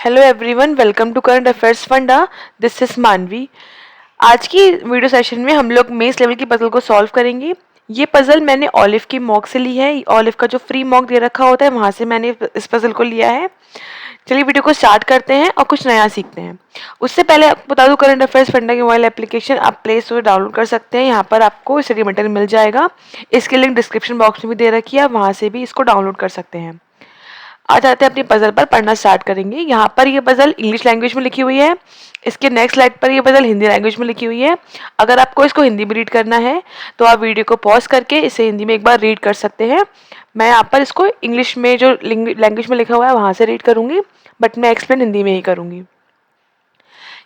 Hello everyone, welcome to current affairs Funda. This is Manvi. आज की video session में हम लोग मेंस लेवल की पजल को सॉल्व करेंगे। ये पजल मैंने ऑलिव की मॉक से ली है। ऑलिव का जो फ्री मॉक दे रखा होता है वहाँ से मैंने इस पजल को लिया है। चलिए वीडियो को स्टार्ट करते हैं और कुछ नया सीखते हैं। उससे पहले आपको बता दूं, करंट अफेयर्स फंडा की मोबाइल एप्लीकेशन आप प्ले स्टोर डाउनलोड कर सकते हैं। यहाँ पर आपको स्टडी मटेरियल मिल जाएगा। इसकी लिंक डिस्क्रिप्शन बॉक्स में भी दे रखी है, वहाँ से भी इसको डाउनलोड कर सकते हैं। आ जाते हैं अपनी पजल पर, पढ़ना स्टार्ट करेंगे। यहाँ पर ये पजल इंग्लिश लैंग्वेज में लिखी हुई है। इसके नेक्स्ट स्लाइड पर ये पजल हिंदी लैंग्वेज में लिखी हुई है। अगर आपको इसको हिंदी में रीड करना है तो आप वीडियो को पॉज करके इसे हिंदी में एक बार रीड कर सकते हैं। मैं यहाँ पर इसको इंग्लिश में जो लैंग्वेज में लिखा हुआ है वहाँ से रीड करूँगी, बट मैं एक्सप्लेन हिंदी में ही करूँगी।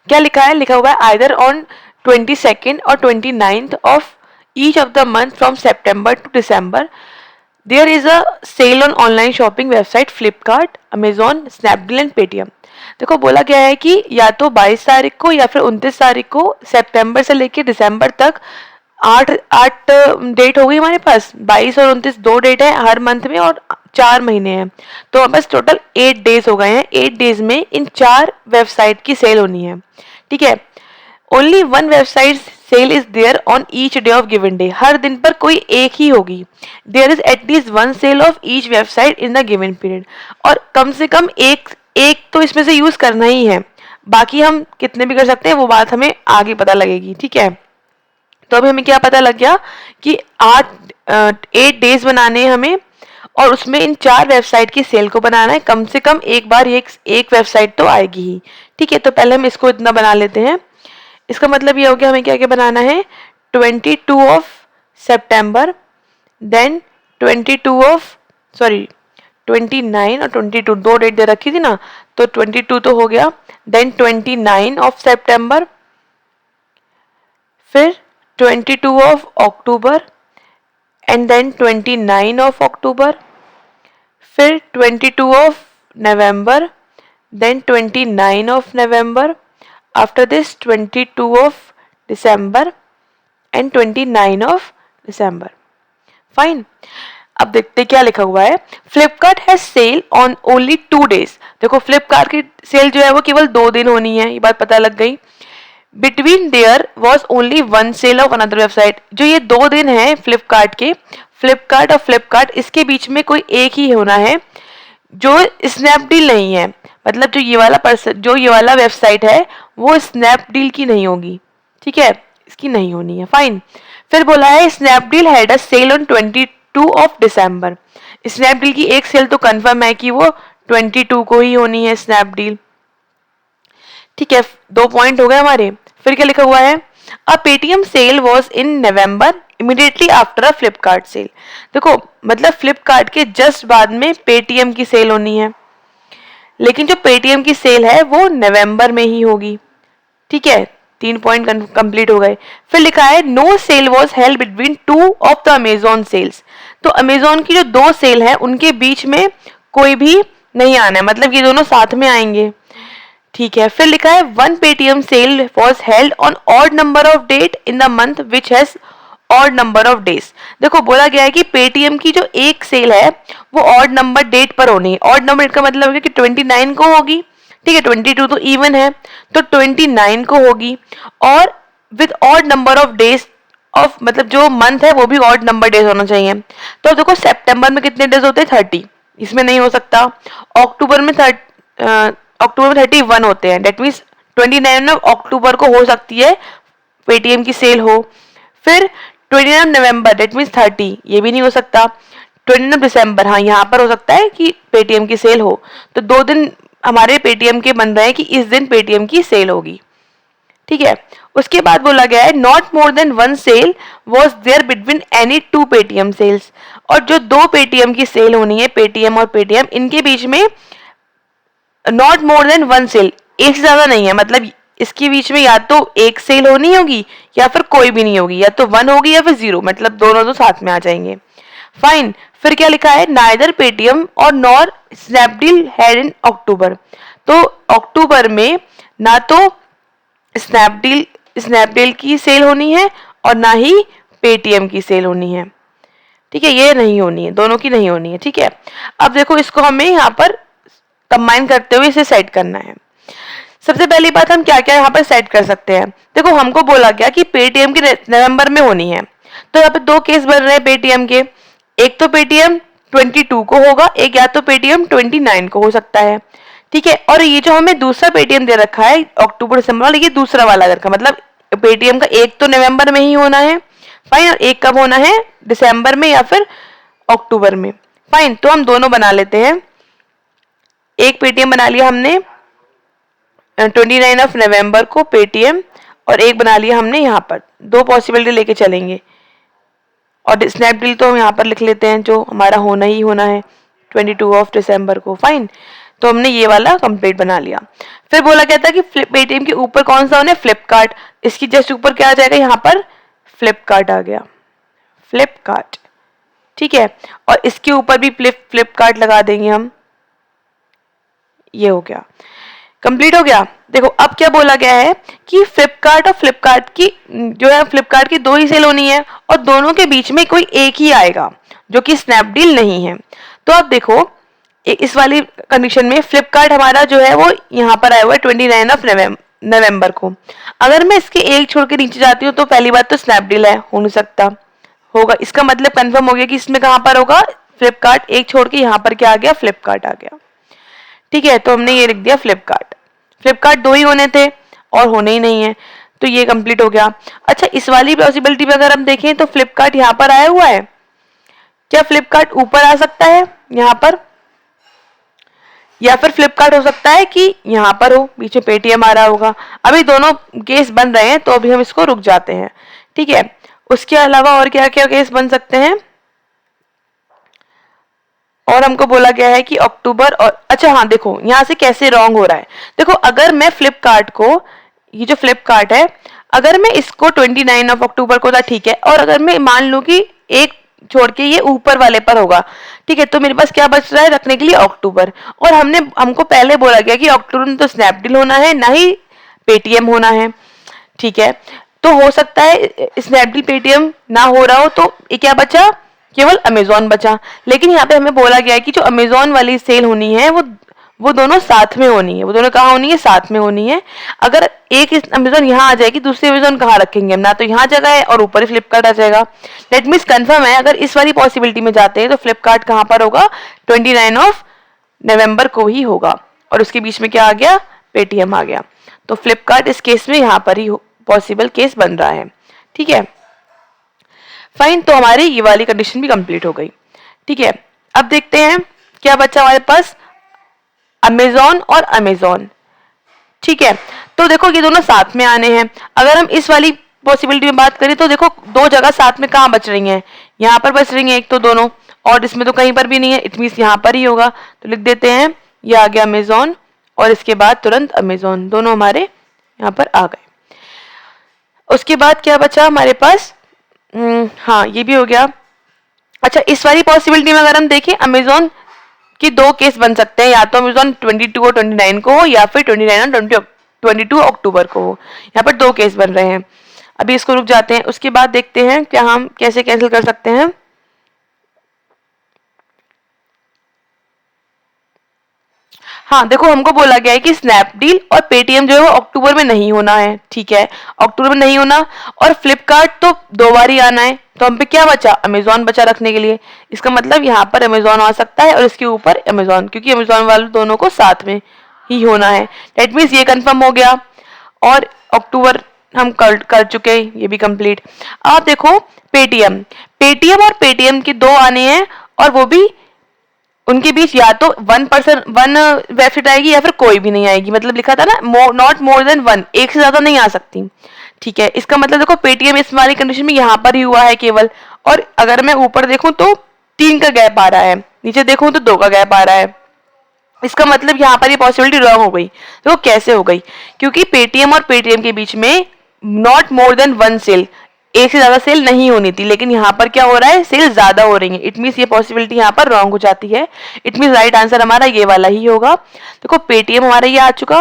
क्या लिखा है? लिखा हुआ है आइदर ऑन 22nd और 29th of each of the month from September to December there is a sale on online shopping website Flipkart, Amazon, Snapdeal and Paytm. देखो बोला गया है कि या तो 22 तारीख को या फिर 29 तारीख को, सितंबर से लेकर दिसंबर तक आठ आठ डेट हो गई हमारे पास। 22 और 29 दो डेट है हर मंथ में और 4 महीने हैं, तो हमारे पास टोटल 8 डेज हो गए हैं। 8 डेज में इन 4 वेबसाइट की सेल होनी है। ठीक है, only one website sale is there on each day of given day. हर दिन पर कोई एक ही होगी। There is at least one sale of each website in the given period. और कम से कम एक तो इसमें से यूज करना ही है। बाकी हम कितने भी कर सकते हैं वो बात हमें आगे पता लगेगी। ठीक है, तो अभी हमें क्या पता लग गया कि 8 डेज बनाने हैं हमें, और उसमें इन 4 वेबसाइट की सेल को बनाना है। कम से कम एक बार एक वेबसाइट तो आएगी ही। ठीक है, तो पहले हम इसको इतना बना लेते हैं। इसका मतलब ये हो गया हमें क्या क्या बनाना है। 22 ऑफ सेप्टेम्बर, देन 29 और 22 दो डेट दे रखी थी ना, तो 22 तो हो गया। देन 29 ऑफ सेप्टेम्बर, फिर 22 of October, and then 29 of October, फिर 22 of November, then 29 of November, after this 22 of December and 29 of December. Fine. अब देखते क्या लिखा हुआ है। Flipkart has sale on only 2 days। देखो फ्लिपकार्ट की सेल जो है वो केवल 2 दिन होनी है, ये बात पता लग गई। Between there was only one sale of another website. जो ये 2 दिन है फ्लिपकार्ट के, फ्लिपकार्ट और फ्लिपकार्ट, इसके बीच में कोई एक ही होना है जो स्नैपडील नहीं है। मतलब जो ये वाला वेबसाइट है वो स्नैपडील की नहीं होगी। ठीक है, इसकी नहीं होनी है। फाइन। फिर बोला है Snapdeal had a sale on 22 of December. Snapdeal की एक सेल तो कंफर्म है कि वो 22 को ही होनी है स्नैपडील। ठीक है, 2 पॉइंट हो गए हमारे। फिर क्या लिखा हुआ है? A Paytm sale was in November immediately after a Flipkart sale. देखो मतलब फ्लिपकार्ट के जस्ट बाद में पेटीएम की सेल होनी है, लेकिन जो पेटीएम की सेल है वो नवंबर में ही होगी। ठीक है, 3 पॉइंट कंप्लीट हो गए। फिर लिखा है no sale was held between 2 of the Amazon sales. तो अमेजॉन की जो 2 सेल है उनके बीच में कोई भी नहीं आना है, मतलब ये दोनों साथ में आएंगे। ठीक है, फिर लिखा है one Paytm sale was held on odd number of date in the month which has odd number of days. देखो बोला गया है कि पेटीएम की जो एक सेल है वो ऑड नंबर डेट पर होनी है। ऑड नंबर डेट का मतलब है कि 29 को होगी। ठीक है, 22 तो इवन है, तो 29 को होगी, और with odd number of days of, मतलब जो मंथ है वो भी ऑड नंबर डेज होना चाहिए। तो देखो सितंबर में कितने डेज होते हैं? 30, इसमें नहीं हो सकता। अक्टूबर में 31 होते हैं, डेट मीन्स 29 अक्टूबर को हो सकती है पेटीएम की सेल हो। फिर 29 नवंबर डेट मीन्स 30, ये भी नहीं हो सकता। 29 दिसंबर, हाँ यहाँ पर हो सकता है कि पेटीएम की सेल हो। तो 2 दिन हमारे पेटीएम के बन रहे हैं कि इस दिन पेटीएम की सेल होगी। ठीक है, उसके बाद बोला गया है not more than one sale was there between any 2 Paytm sales. और जो 2 पेटीएम की सेल होनी है, पेटीएम और पेटीएम, इनके बीच में not more than one sale, एक से ज्यादा नहीं है। मतलब इसके बीच में या तो एक सेल होनी होगी या फिर कोई भी नहीं होगी, या तो 1 होगी या फिर 0, मतलब दोनों तो साथ में आ जाएंगे। फाइन। फिर क्या लिखा है? नाइदर पेटीएम और नॉर स्नैपडील हैड इन अक्टूबर। तो अक्टूबर में ना तो स्नैपडील की सेल होनी है और ना ही पेटीएम की सेल होनी है। ठीक है, ये नहीं होनी है, दोनों की नहीं होनी है। ठीक है, अब देखो इसको हमें यहाँ पर कंबाइन करते हुए इसे सेट करना है। सबसे पहली बात, हम क्या क्या यहाँ पर सेट कर सकते हैं। देखो हमको बोला गया कि पेटीएम की नवंबर में होनी है, तो यहाँ पे दो केस बन रहे हैं पेटीएम के। एक तो पेटीएम 22 को होगा, एक या तो पेटीएम 29 को हो सकता है। ठीक है, और ये जो हमें दूसरा पेटीएम दे रखा है अक्टूबर दिसंबर वाला, ये दूसरा वाला अगर का मतलब पेटीएम का एक तो नवंबर में ही होना है, फाइन, और एक कब होना है, दिसंबर में या फिर अक्टूबर में, फाइन। तो हम दोनों बना लेते हैं। एक पेटीएम बना लिया हमने 29 ऑफ नवंबर को पेटीएम, और एक बना लिया हमने यहाँ पर। दो पॉसिबिलिटी लेके चलेंगे, और स्नैपडील तो हम यहाँ पर लिख लेते हैं जो हमारा होना ही होना है 22 ऑफ दिसंबर को, फाइन। तो हमने ये वाला कंप्लीट बना लिया। फिर बोला गया था कि पेटीएम के ऊपर कौन सा होना है, फ्लिपकार्ट। इसकी जस्ट ऊपर क्या आ जाएगा, यहाँ पर फ्लिपकार्ट आ गया, फ्लिपकार्ट। ठीक है, और इसके ऊपर भी फ्लिपकार्ट लगा देंगे हम, ये हो गया, कंप्लीट हो गया। देखो अब क्या बोला गया है कि फ्लिपकार्ट और फ्लिपकार्ट की जो है, फ्लिपकार्ट की दो ही सेल होनी है, और दोनों के बीच में कोई एक ही आएगा जो कि स्नैपडील नहीं है। तो अब देखो इस वाली कंडीशन में फ्लिपकार्ट हमारा जो है वो यहाँ पर आया हुआ है 29 ऑफ नवंबर को। अगर मैं इसके एक छोड़ के नीचे जाती हूँ तो पहली बात तो स्नैपडील है, हो नहीं सकता, होगा। इसका मतलब कंफर्म हो गया कि इसमें कहाँ पर होगा, फ्लिपकार्ट। एक छोड़ के यहाँ पर क्या आ गया, फ्लिपकार्ट आ गया। ठीक है, तो हमने ये लिख दिया फ्लिपकार्ट। फ्लिपकार्ट दो ही होने थे और होने ही नहीं है, तो ये कंप्लीट हो गया। अच्छा, इस वाली पॉसिबिलिटी में अगर हम देखें तो फ्लिपकार्ट यहाँ पर आया हुआ है, क्या फ्लिपकार्ट ऊपर आ सकता है यहाँ पर, या फिर फ्लिपकार्ट हो सकता है कि यहाँ पर हो, बीच में पेटीएम आ रहा होगा। अभी दोनों केस बन रहे हैं, तो अभी हम इसको रुक जाते हैं। ठीक है, उसके अलावा और क्या क्या केस बन सकते हैं, और हमको बोला गया है कि अक्टूबर और, अच्छा हाँ देखो यहाँ से कैसे रॉन्ग हो रहा है। देखो अगर मैं फ्लिपकार्ट को, ये जो फ्लिपकार्ट है, अगर मैं इसको 29 ऑफ अक्टूबर को था, ठीक है, और अगर मैं मान लूँ कि एक छोड़ के ये ऊपर वाले पर होगा, ठीक है, तो मेरे पास क्या बच रहा है रखने के लिए, अक्टूबर। और हमको पहले बोला गया कि अक्टूबर में तो स्नैपडील होना है, ना ही पेटीएम होना है। ठीक है, तो हो सकता है स्नैपडील पेटीएम ना हो रहा हो, तो ये क्या बचा, केवल अमेजोन बचा। लेकिन यहाँ पे हमें बोला गया है कि जो अमेजोन वाली सेल होनी है वो दोनों साथ में होनी है। वो दोनों कहाँ होनी है, साथ में होनी है। अगर एक अमेजोन यहाँ आ जाएगी, दूसरी अमेजोन कहाँ रखेंगे हम, ना तो यहाँ जगह है और ऊपर ही फ्लिपकार्ट आ जाएगा। लेट मीन्स कंफर्म है, अगर इस वाली पॉसिबिलिटी में जाते हैं तो फ्लिपकार्ट कहाँ पर होगा, 29 ऑफ नवंबर को ही होगा, और उसके बीच में क्या आ गया, पेटीएम आ गया। तो फ्लिपकार्ट इस केस में यहाँ पर ही पॉसिबल केस बन रहा है। ठीक है, फाइन। तो हमारी ये वाली कंडीशन भी कंप्लीट हो गई। ठीक है, अब देखते हैं क्या बचा हमारे पास, अमेजोन और अमेजोन। ठीक है, तो देखो ये दोनों साथ में आने हैं। अगर हम इस वाली पॉसिबिलिटी में बात करें तो देखो दो जगह साथ में कहाँ बच रही हैं, यहाँ पर बच रही हैं एक तो दोनों, और इसमें तो कहीं पर भी नहीं है, इट मीन्स यहाँ पर ही होगा। तो लिख देते हैं, ये आ गया अमेजोन, और इसके बाद तुरंत अमेजोन, दोनों हमारे यहाँ पर आ गए। उसके बाद क्या बचा हमारे पास, हाँ ये भी हो गया। अच्छा, इस वाली पॉसिबिलिटी में अगर हम देखें, अमेजोन की दो केस बन सकते हैं, या तो अमेजोन 22 और 29 को हो, या फिर 29 और 22 अक्टूबर को हो। यहाँ पर दो केस बन रहे हैं। अभी इसको रुक जाते हैं, उसके बाद देखते हैं क्या हम कैसे कैंसिल कर सकते हैं। हाँ देखो, हमको बोला गया है कि स्नैपडील और पेटीएम जो है वो अक्टूबर में नहीं होना है। ठीक है, अक्टूबर में नहीं होना, और फ्लिपकार्ट तो दो बार ही आना है, तो हम पे क्या बचा, अमेजोन बचा रखने के लिए। इसका मतलब यहाँ पर अमेजोन आ सकता है और इसके ऊपर अमेजोन, क्योंकि अमेजोन वाले दोनों को साथ में ही होना है। डेट मीन्स ये कंफर्म हो गया, और अक्टूबर हम कर चुके हैं, ये भी कंप्लीट। अब देखो पेटीएम, पेटीएम और पेटीएम के दो आने हैं, और वो भी उनके बीच या तो वन वेबसाइट आएगी या फिर कोई भी नहीं आएगी। मतलब लिखा था ना, नॉट मोर देन वन, एक से ज्यादा नहीं आ सकती। ठीक है, इसका मतलब देखो पेटीएम इस वाली कंडीशन में यहाँ पर ही हुआ है केवल, और अगर मैं ऊपर देखूं तो 3 का गैप आ रहा है, नीचे देखूं तो 2 का गैप आ रहा है। इसका मतलब यहाँ पर ये पॉसिबिलिटी रॉन्ग हो गई। देखो कैसे हो गई, क्योंकि पेटीएम और पेटीएम के बीच में not more than one sale, एक से ज्यादा सेल नहीं होनी थी, लेकिन यहाँ पर क्या हो रहा है, सेल ज्यादा हो रही है। इट मीन्स ये पॉसिबिलिटी यहाँ पर रॉन्ग हो जाती है। इट मीन्स राइट आंसर हमारा ये वाला ही होगा। देखो पेटीएम हमारा ये आ चुका,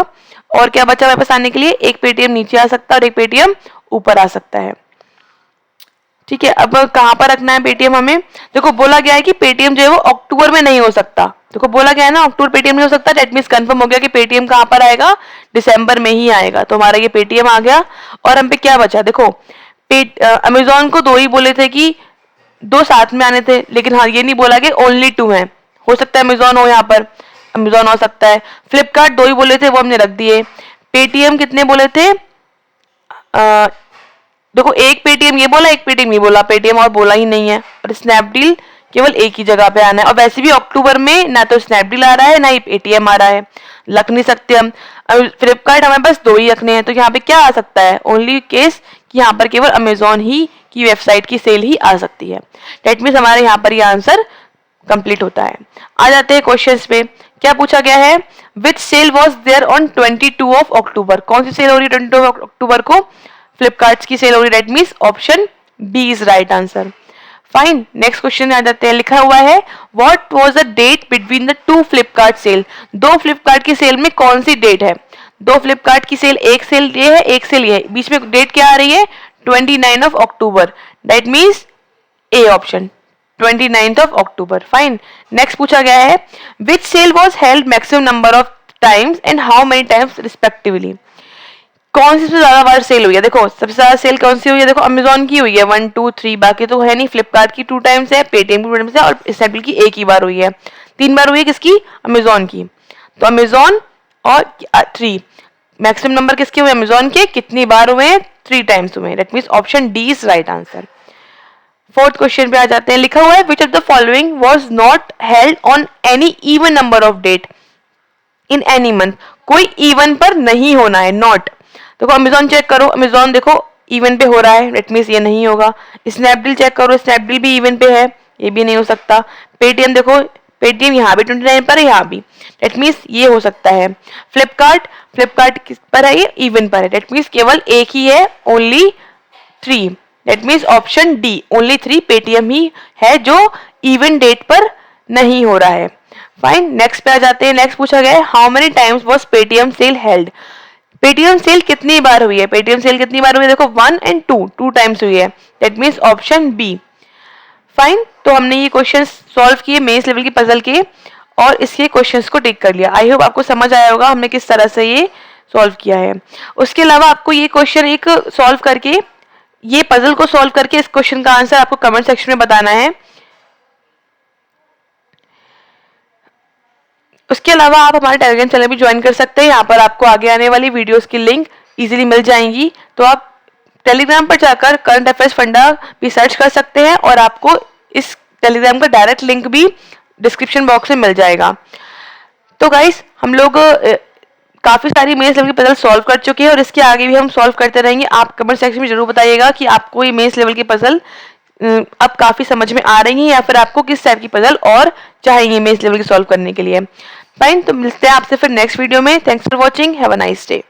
और क्या बचा हमारे पास आने के लिए, एक पेटीएम नीचे आ सकता है और एक पेटीएम ऊपर आ सकता है। ठीक है, अब कहाँ पर रखना है पेटीएम हमें, देखो बोला गया है कि पेटीएम जो है वो अक्टूबर में नहीं हो सकता, देखो बोला गया है ना अक्टूबर पेटीएम नहीं हो सकता, डेट मीन्स कंफर्म हो गया कि पेटीएम कहाँ पर आएगा, दिसंबर में ही आएगा। तो हमारा ये पेटीएम आ गया। और हम पे क्या बचा, देखो अमेजोन को दो ही बोले थे कि दो साथ में आने थे, लेकिन हाँ ये नहीं बोला कि ओनली टू है, हो सकता है अमेजोन हो, यहाँ पर अमेजोन हो सकता है। फ्लिपकार्ट दो ही बोले थे, वो हमने रख दिए। पेटीएम कितने बोले थे, देखो एक पेटीएम ये बोला, एक पेटीएम ये बोला, पेटीएम और बोला ही नहीं है। और स्नैपडील केवल एक ही जगह पे आना है, और वैसे भी अक्टूबर में ना तो स्नैपडील आ रहा है ना ही पेटीएम आ रहा है, लग नहीं सकते हम। फ्लिपकार्ट हमें बस दो ही रखने हैं, तो यहाँ पे क्या आ सकता है, ओनली केस कि यहाँ पर केवल अमेजोन ही की वेबसाइट की सेल ही आ सकती है। डेट मीन्स हमारे यहाँ पर ये आंसर कंप्लीट होता है। आ जाते हैं क्वेश्चंस पे। क्या पूछा गया है, which sale was there on 22 of October, कौन सी सेल हो रही है 22 अक्टूबर को, फ्लिपकार्ट की सेल हो रही है, date means option B is right answer. Fine, next question आ जाते हैं। लिखा हुआ है what was the date between the two Flipkart sale, दो फ्लिपकार्ट की सेल में कौन सी डेट है, दो फ्लिपकार्ट की सेल, एक सेल ये है एक सेल ये है, बीच में डेट क्या आ रही है 29 of October, that means A option 29 of October. Fine, next पूछा गया है which sale was held maximum number of times and how many times respectively, कौन सी सबसे ज्यादा बार सेल हुई है, देखो सबसे ज्यादा सेल कौन सी हुई है, देखो अमेजोन की हुई है 1 2 3, बाकी तो है नहीं, फ्लिपकार्ट की 2 टाइम्स है, पेटीएम की 2 टाइम्स है, और स्नैपडील की एक ही बार हुई है। 3 बार हुई है किसकी, अमेजोन की। तो अमेजोन और 3, मैक्सिमम नंबर किसके हुए, अमेजोन के, कितनी बार हुए हैं, 3 टाइम्स हुए हैं, that means option D is right answer. Fourth question पे आ जाते हैं। लिखा हुआ है which of the following was not held on any even number of date in any month, कोई इवन पर नहीं होना है, नॉट। देखो अमेजोन चेक करो, अमेजोन देखो इवन पे हो रहा है, दैट मीन्स ये नहीं होगा। स्नैपडील चेक करो, स्नैपडील भी इवन पे है, ये भी नहीं हो सकता। पेटीएम देखो, पेटीएम यहाँ भी 29 पर है, यहाँ भी, दैट मीन्स ये हो सकता है। फ्लिपकार्ट, फ्लिपकार्ट किस पर है, ये इवन पर है, दैट मीन्स केवल एक ही है, only 3, that means option D only 3, Paytm ही है जो इवन डेट पर नहीं हो रहा है। फाइन, नेक्स्ट पे आ जाते हैं। नेक्स्ट पूछा गया है how many times was Paytm sale held, Paytm sale कितनी बार हुई है, पेटीएम सेल कितनी बार हुई है, देखो 1 एंड 2, 2 टाइम्स हुई है, that means option B. Fine, तो हमने ये क्वेश्चन सॉल्व किए मेंस लेवल की पजल के, और इसके क्वेश्चंस को टिक कर लिया। आई होप आपको समझ आया होगा हमने किस तरह से ये सॉल्व किया है। उसके अलावा आपको ये क्वेश्चन एक सॉल्व करके, ये पजल को सॉल्व करके इस क्वेश्चन का आंसर आपको कमेंट सेक्शन में बताना है। उसके अलावा आप हमारे टेलीग्राम चैनल भी ज्वाइन कर सकते हैं, यहाँ पर आपको आगे आने वाली वीडियोस की लिंक इजीली मिल जाएंगी, तो आप टेलीग्राम पर जाकर करंट अफेयर्स फंडा भी सर्च कर सकते हैं, और आपको इस टेलीग्राम का डायरेक्ट लिंक भी डिस्क्रिप्शन बॉक्स में मिल जाएगा। तो गाइस हम लोग काफी सारी मेंस लेवल की पजल सॉल्व कर चुके हैं, और इसके आगे भी हम सॉल्व करते रहेंगे। आप कमेंट सेक्शन में जरूर बताइएगा कि आपको ये मेंस लेवल की पजल अब काफी समझ में आ रही है, या फिर आपको किस टाइप की पजल और चाहिए मेंस लेवल की सॉल्व करने के लिए। फाइन, तो मिलते हैं आपसे फिर नेक्स्ट वीडियो में। Thanks for watching, have a nice day.